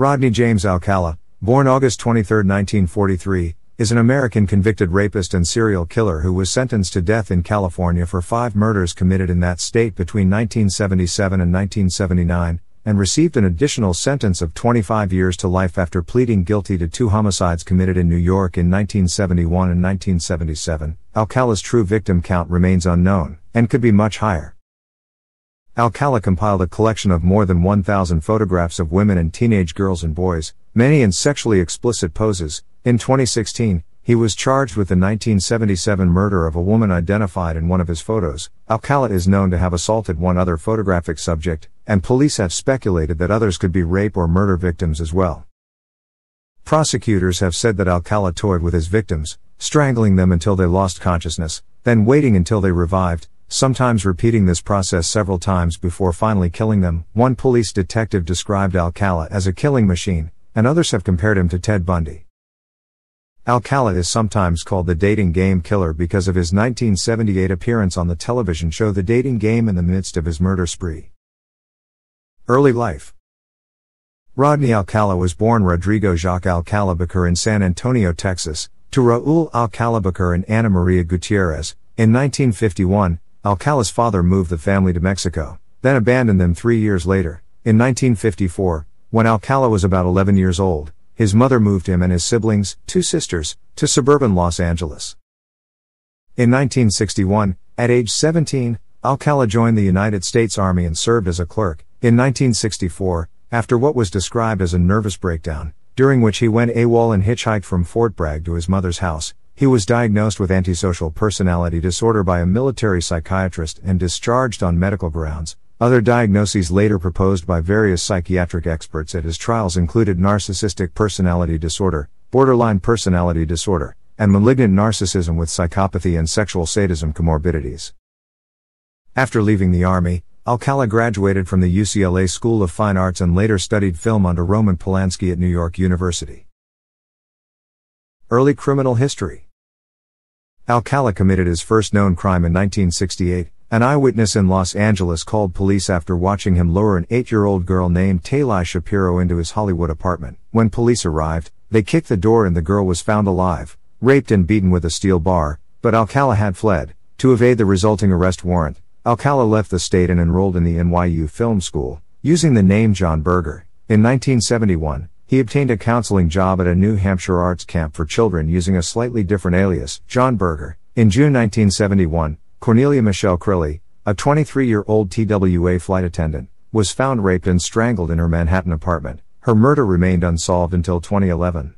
Rodney James Alcala, born August 23, 1943, is an American convicted rapist and serial killer who was sentenced to death in California for 5 murders committed in that state between 1977 and 1979, and received an additional sentence of 25 years to life after pleading guilty to 2 homicides committed in New York in 1971 and 1977. Alcala's true victim count remains unknown, and could be much higher. Alcala compiled a collection of more than 1,000 photographs of women and teenage girls and boys, many in sexually explicit poses. In 2016, he was charged with the 1977 murder of a woman identified in one of his photos. Alcala is known to have assaulted one other photographic subject, and police have speculated that others could be rape or murder victims as well. Prosecutors have said that Alcala toyed with his victims, strangling them until they lost consciousness, then waiting until they revived, sometimes repeating this process several times before finally killing them. One police detective described Alcala as a killing machine, and others have compared him to Ted Bundy. Alcala is sometimes called the dating game killer because of his 1978 appearance on the television show The Dating Game in the midst of his murder spree. Early life. Rodney Alcala was born Rodrigo Jacques Alcala Baker in San Antonio, Texas, to Raul Alcala Baker and Ana Maria Gutierrez. In 1951, Alcala's father moved the family to Mexico, then abandoned them 3 years later. In 1954, when Alcala was about 11 years old, his mother moved him and his siblings, 2 sisters, to suburban Los Angeles. In 1961, at age 17, Alcala joined the United States Army and served as a clerk. In 1964, after what was described as a nervous breakdown, during which he went AWOL and hitchhiked from Fort Bragg to his mother's house, he was diagnosed with antisocial personality disorder by a military psychiatrist and discharged on medical grounds. Other diagnoses later proposed by various psychiatric experts at his trials included narcissistic personality disorder, borderline personality disorder, and malignant narcissism with psychopathy and sexual sadism comorbidities. After leaving the Army, Alcala graduated from the UCLA School of Fine Arts and later studied film under Roman Polanski at New York University. Early criminal history. Alcala committed his first known crime in 1968. An eyewitness in Los Angeles called police after watching him lure an 8-year-old girl named Taylai Shapiro into his Hollywood apartment. When police arrived, they kicked the door and the girl was found alive, raped and beaten with a steel bar, but Alcala had fled. To evade the resulting arrest warrant, Alcala left the state and enrolled in the NYU Film School, using the name John Berger. In 1971, he obtained a counseling job at a New Hampshire arts camp for children using a slightly different alias, John Berger. In June 1971, Cornelia Michelle Crilly, a 23-year-old TWA flight attendant, was found raped and strangled in her Manhattan apartment. Her murder remained unsolved until 2011.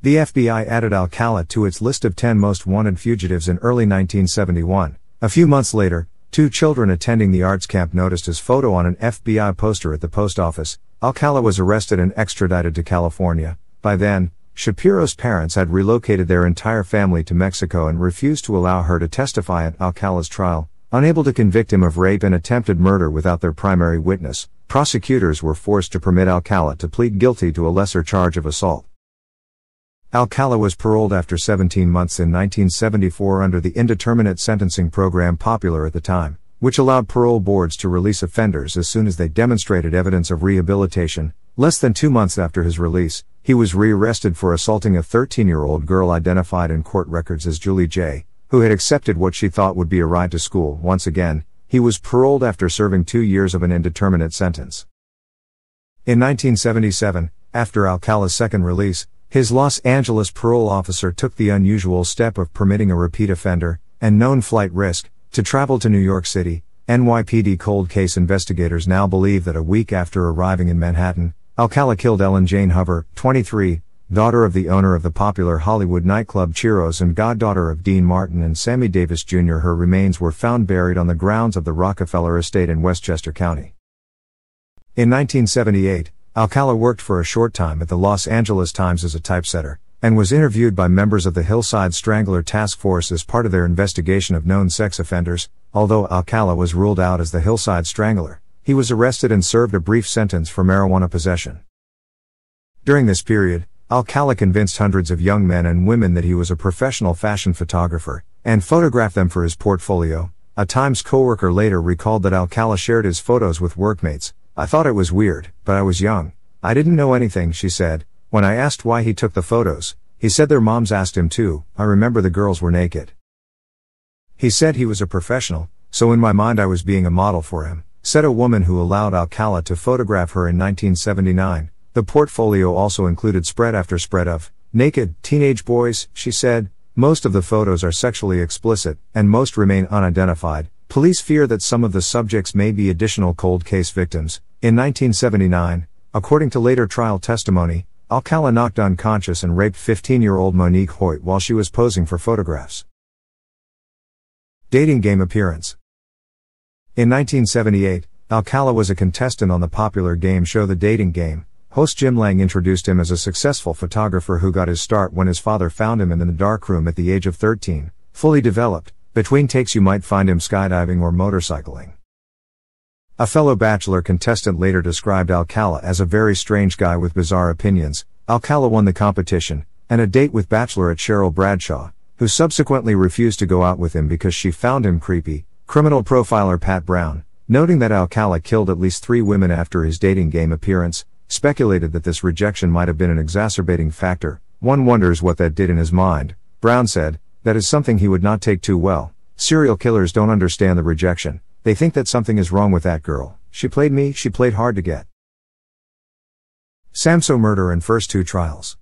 The FBI added Alcala to its list of 10 most wanted fugitives in early 1971. A few months later, 2 children attending the arts camp noticed his photo on an FBI poster at the post office. Alcala was arrested and extradited to California. By then, Shapiro's parents had relocated their entire family to Mexico and refused to allow her to testify at Alcala's trial. Unable to convict him of rape and attempted murder without their primary witness, prosecutors were forced to permit Alcala to plead guilty to a lesser charge of assault. Alcala was paroled after 17 months in 1974 under the indeterminate sentencing program popular at the time, which allowed parole boards to release offenders as soon as they demonstrated evidence of rehabilitation. Less than 2 months after his release, he was rearrested for assaulting a 13-year-old girl identified in court records as Julie J., who had accepted what she thought would be a ride to school. Once again, he was paroled after serving 2 years of an indeterminate sentence. In 1977, after Alcala's second release, his Los Angeles parole officer took the unusual step of permitting a repeat offender, and known flight risk, to travel to New York City. NYPD cold case investigators now believe that a week after arriving in Manhattan, Alcala killed Ellen Jane Hover, 23, daughter of the owner of the popular Hollywood nightclub Chiro's and goddaughter of Dean Martin and Sammy Davis Jr. Her remains were found buried on the grounds of the Rockefeller Estate in Westchester County. In 1978, Alcala worked for a short time at the Los Angeles Times as a typesetter, and was interviewed by members of the Hillside Strangler Task Force as part of their investigation of known sex offenders. Although Alcala was ruled out as the Hillside Strangler, he was arrested and served a brief sentence for marijuana possession. During this period, Alcala convinced hundreds of young men and women that he was a professional fashion photographer, and photographed them for his portfolio. A Times coworker later recalled that Alcala shared his photos with workmates. "I thought it was weird, but I was young. "I didn't know anything," she said. "When I asked why he took the photos, he said their moms asked him to. I remember the girls were naked. He said he was a professional, so in my mind I was being a model for him," said a woman who allowed Alcala to photograph her in 1979. The portfolio also included spread after spread of naked teenage boys, she said. Most of the photos are sexually explicit, and most remain unidentified. Police fear that some of the subjects may be additional cold case victims. In 1979, according to later trial testimony, Alcala knocked unconscious and raped 15-year-old Monique Hoyt while she was posing for photographs. Dating game appearance. In 1978, Alcala was a contestant on the popular game show The Dating Game. Host Jim Lang introduced him as a successful photographer who got his start when his father found him in the darkroom at the age of 13, fully developed. Between takes you might find him skydiving or motorcycling. A fellow Bachelor contestant later described Alcala as a very strange guy with bizarre opinions. Alcala won the competition, and a date with Bachelorette Cheryl Bradshaw, who subsequently refused to go out with him because she found him creepy. Criminal profiler Pat Brown, noting that Alcala killed at least 3 women after his dating game appearance, speculated that this rejection might have been an exacerbating factor. "One wonders what that did in his mind," Brown said. "That is something he would not take too well. Serial killers don't understand the rejection. They think that something is wrong with that girl. She played me, she played hard to get." Samsoe murder and first 2 trials.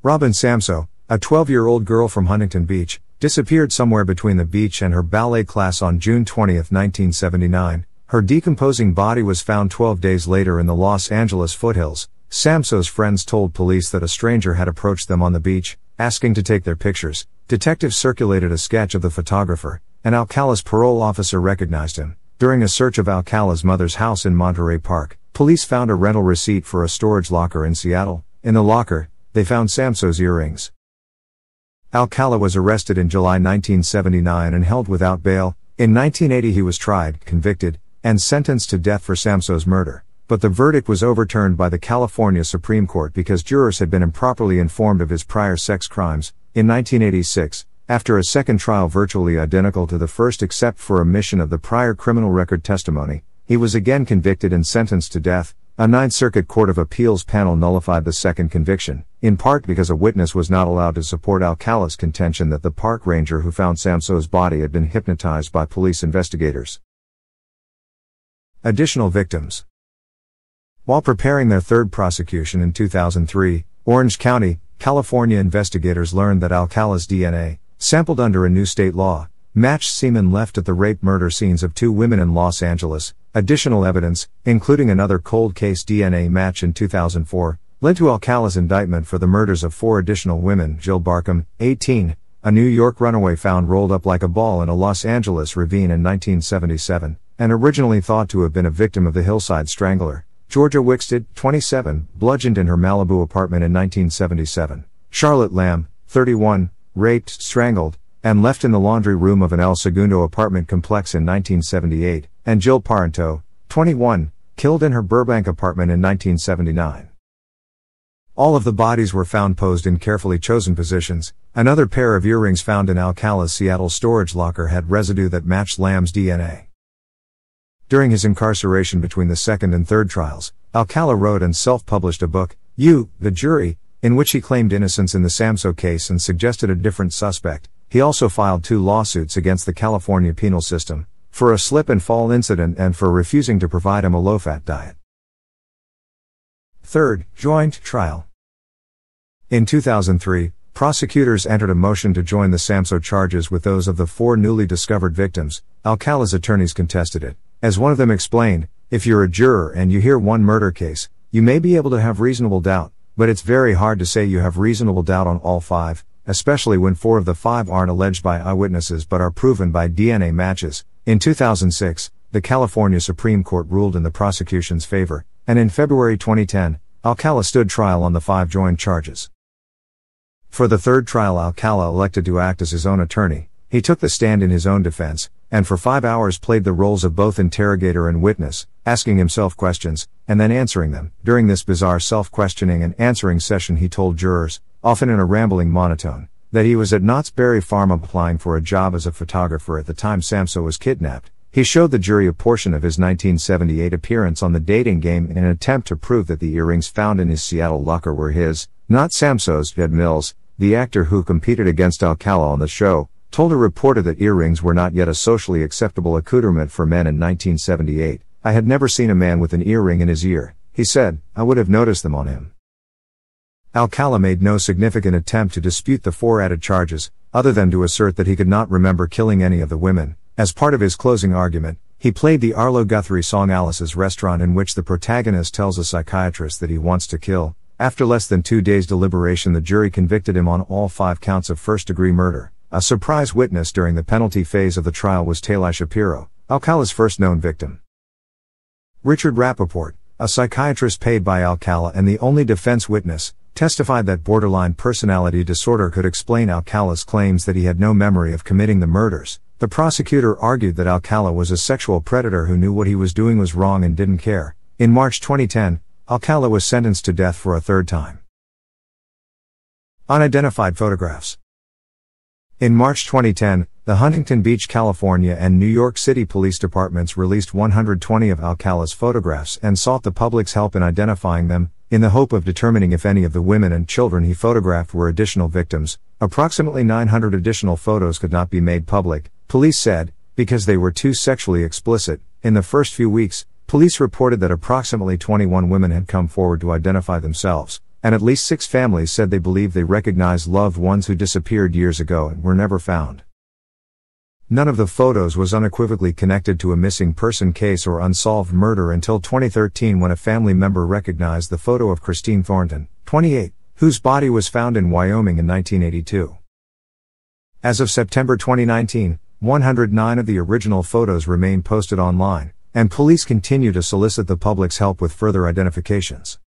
Robin Samsoe, a 12-year-old girl from Huntington Beach, disappeared somewhere between the beach and her ballet class on June 20, 1979. Her decomposing body was found 12 days later in the Los Angeles foothills. Samsoe's friends told police that a stranger had approached them on the beach, asking to take their pictures. Detectives circulated a sketch of the photographer, and Alcala's parole officer recognized him. During a search of Alcala's mother's house in Monterey Park, police found a rental receipt for a storage locker in Seattle. In the locker, they found Samsoe's earrings. Alcala was arrested in July 1979 and held without bail. In 1980 he was tried, convicted, and sentenced to death for Samsoe's murder, but the verdict was overturned by the California Supreme Court because jurors had been improperly informed of his prior sex crimes. In 1986, after a second trial virtually identical to the first except for omission of the prior criminal record testimony, he was again convicted and sentenced to death. A Ninth Circuit Court of Appeals panel nullified the second conviction, in part because a witness was not allowed to support Alcala's contention that the park ranger who found Samsoe's body had been hypnotized by police investigators. Additional victims. While preparing their third prosecution in 2003, Orange County, California investigators learned that Alcala's DNA, sampled under a new state law, matched semen left at the rape-murder scenes of 2 women in Los Angeles. Additional evidence, including another cold case DNA match in 2004, led to Alcala's indictment for the murders of 4 additional women. Jill Barkham, 18, a New York runaway found rolled up like a ball in a Los Angeles ravine in 1977, and originally thought to have been a victim of the Hillside Strangler. Georgia Wickstead, 27, bludgeoned in her Malibu apartment in 1977. Charlotte Lamb, 31, raped, strangled, and left in the laundry room of an El Segundo apartment complex in 1978, and Jill Parenteau, 21, killed in her Burbank apartment in 1979. All of the bodies were found posed in carefully chosen positions. Another pair of earrings found in Alcala's Seattle storage locker had residue that matched Lamb's DNA. During his incarceration between the second and third trials, Alcala wrote and self-published a book, You, the Jury, in which he claimed innocence in the Samsoe case and suggested a different suspect. He also filed 2 lawsuits against the California penal system, for a slip and fall incident and for refusing to provide him a low-fat diet. Third, joint trial. In 2003, prosecutors entered a motion to join the Samsoe charges with those of the 4 newly discovered victims. Alcala's attorneys contested it. As one of them explained, if you're a juror and you hear one murder case, you may be able to have reasonable doubt, but it's very hard to say you have reasonable doubt on all 5, especially when 4 of the 5 aren't alleged by eyewitnesses but are proven by DNA matches. In 2006, the California Supreme Court ruled in the prosecution's favor, and in February 2010, Alcala stood trial on the 5 joined charges. For the third trial, Alcala elected to act as his own attorney. He took the stand in his own defense, and for 5 hours played the roles of both interrogator and witness, asking himself questions, and then answering them. During this bizarre self-questioning and answering session he told jurors, often in a rambling monotone, that he was at Knott's Berry Farm applying for a job as a photographer at the time Samsoe was kidnapped. He showed the jury a portion of his 1978 appearance on the dating game in an attempt to prove that the earrings found in his Seattle locker were his, not Samsoe's. Ed Mills, the actor who competed against Alcala on the show, told a reporter that earrings were not yet a socially acceptable accoutrement for men in 1978. "I had never seen a man with an earring in his ear," he said. "I would have noticed them on him." Alcala made no significant attempt to dispute the 4 added charges, other than to assert that he could not remember killing any of the women. As part of his closing argument, he played the Arlo Guthrie song Alice's Restaurant, in which the protagonist tells a psychiatrist that he wants to kill. After less than 2 days' deliberation, the jury convicted him on all 5 counts of first-degree murder. A surprise witness during the penalty phase of the trial was Taylor Shapiro, Alcala's first known victim. Richard Rappaport, a psychiatrist paid by Alcala and the only defense witness, testified that borderline personality disorder could explain Alcala's claims that he had no memory of committing the murders. The prosecutor argued that Alcala was a sexual predator who knew what he was doing was wrong and didn't care. In March 2010, Alcala was sentenced to death for a 3rd time. Unidentified photographs. In March 2010, the Huntington Beach, California and New York City police departments released 120 of Alcala's photographs and sought the public's help in identifying them, in the hope of determining if any of the women and children he photographed were additional victims. Approximately 900 additional photos could not be made public, police said, because they were too sexually explicit. In the first few weeks, police reported that approximately 21 women had come forward to identify themselves, and at least 6 families said they believed they recognized loved ones who disappeared years ago and were never found. None of the photos was unequivocally connected to a missing person case or unsolved murder until 2013, when a family member recognized the photo of Christine Thornton, 28, whose body was found in Wyoming in 1982. As of September 2019, 109 of the original photos remain posted online, and police continue to solicit the public's help with further identifications.